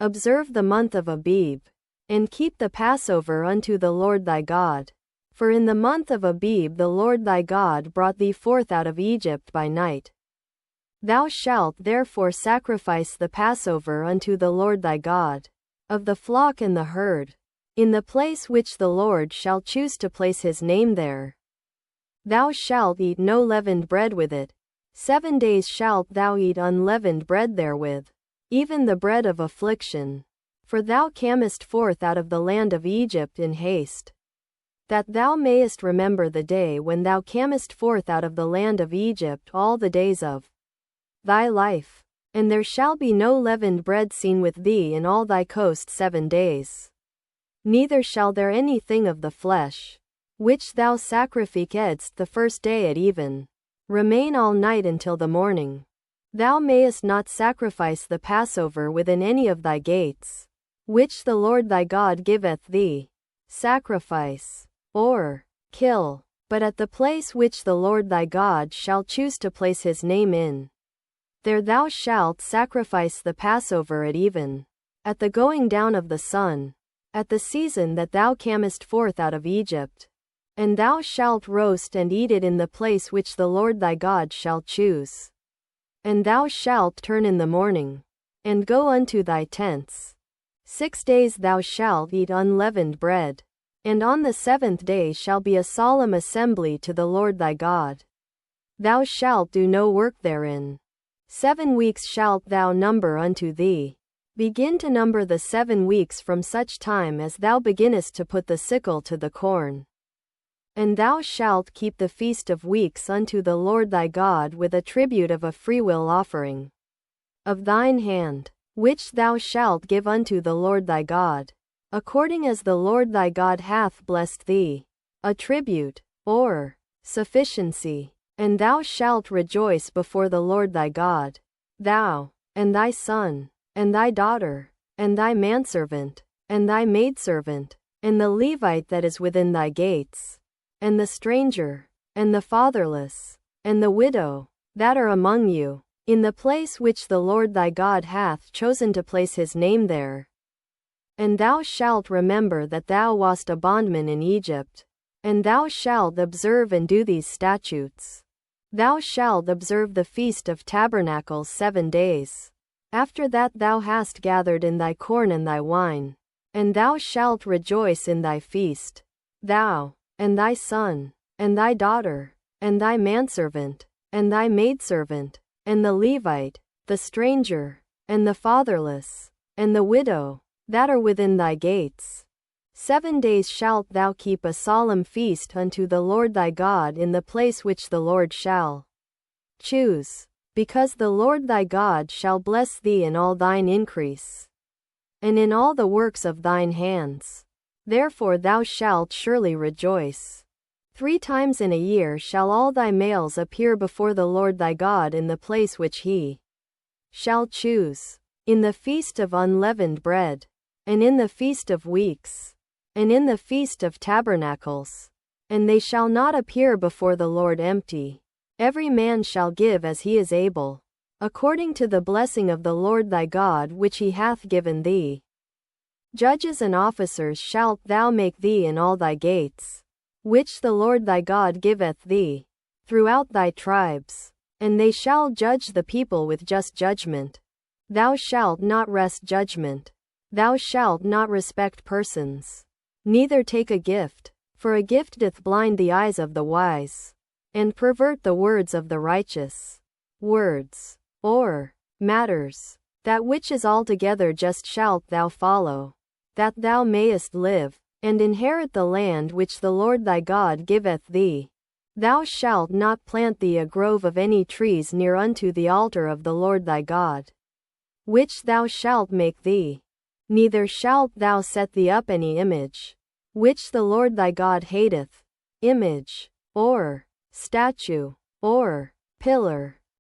Observe the month of Abib, and keep the Passover unto the Lord thy God. For in the month of Abib the Lord thy God brought thee forth out of Egypt by night. Thou shalt therefore sacrifice the Passover unto the Lord thy God, of the flock and the herd, in the place which the Lord shall choose to place his name there. Thou shalt eat no leavened bread with it. 7 days shalt thou eat unleavened bread therewith, even the bread of affliction. For thou camest forth out of the land of Egypt in haste, that thou mayest remember the day when thou camest forth out of the land of Egypt all the days of thy life. And there shall be no leavened bread seen with thee in all thy coast 7 days. Neither shall there anything of the flesh, which thou sacrificedst the first day at even, remain all night until the morning. Thou mayest not sacrifice the Passover within any of thy gates, which the Lord thy God giveth thee, sacrifice, or kill, but at the place which the Lord thy God shall choose to place his name in. There thou shalt sacrifice the Passover at even, at the going down of the sun, at the season that thou camest forth out of Egypt. And thou shalt roast and eat it in the place which the Lord thy God shall choose. And thou shalt turn in the morning, and go unto thy tents. 6 days thou shalt eat unleavened bread, and on the 7th day shall be a solemn assembly to the Lord thy God. Thou shalt do no work therein. 7 weeks shalt thou number unto thee. Begin to number the 7 weeks from such time as thou beginnest to put the sickle to the corn. And thou shalt keep the feast of weeks unto the Lord thy God with a tribute of a freewill offering of thine hand, which thou shalt give unto the Lord thy God, according as the Lord thy God hath blessed thee, a tribute, or sufficiency. And thou shalt rejoice before the Lord thy God, thou, and thy son, and thy daughter, and thy manservant, and thy maidservant, and the Levite that is within thy gates, and the stranger, and the fatherless, and the widow, that are among you, in the place which the Lord thy God hath chosen to place his name there. And thou shalt remember that thou wast a bondman in Egypt, and thou shalt observe and do these statutes. Thou shalt observe the Feast of Tabernacles 7 days. After that thou hast gathered in thy corn and thy wine, and thou shalt rejoice in thy feast, thou, and thy son, and thy daughter, and thy manservant, and thy maidservant, and the Levite, the stranger, and the fatherless, and the widow, that are within thy gates. 7 days shalt thou keep a solemn feast unto the Lord thy God in the place which the Lord shall choose, because the Lord thy God shall bless thee in all thine increase, and in all the works of thine hands. Therefore thou shalt surely rejoice. 3 times in a year shall all thy males appear before the Lord thy God in the place which he shall choose, in the feast of unleavened bread, and in the feast of weeks, and in the Feast of Tabernacles. And they shall not appear before the Lord empty. Every man shall give as he is able, according to the blessing of the Lord thy God which he hath given thee. Judges and officers shalt thou make thee in all thy gates, which the Lord thy God giveth thee, throughout thy tribes, and they shall judge the people with just judgment. Thou shalt not wrest judgment. Thou shalt not respect persons, neither take a gift, for a gift doth blind the eyes of the wise, and pervert the words of the righteous. Words, or matters, that which is altogether just shalt thou follow, that thou mayest live, and inherit the land which the Lord thy God giveth thee. Thou shalt not plant thee a grove of any trees near unto the altar of the Lord thy God, which thou shalt make thee. Neither shalt thou set thee up any image, which the Lord thy God hateth, image, or statue, or pillar,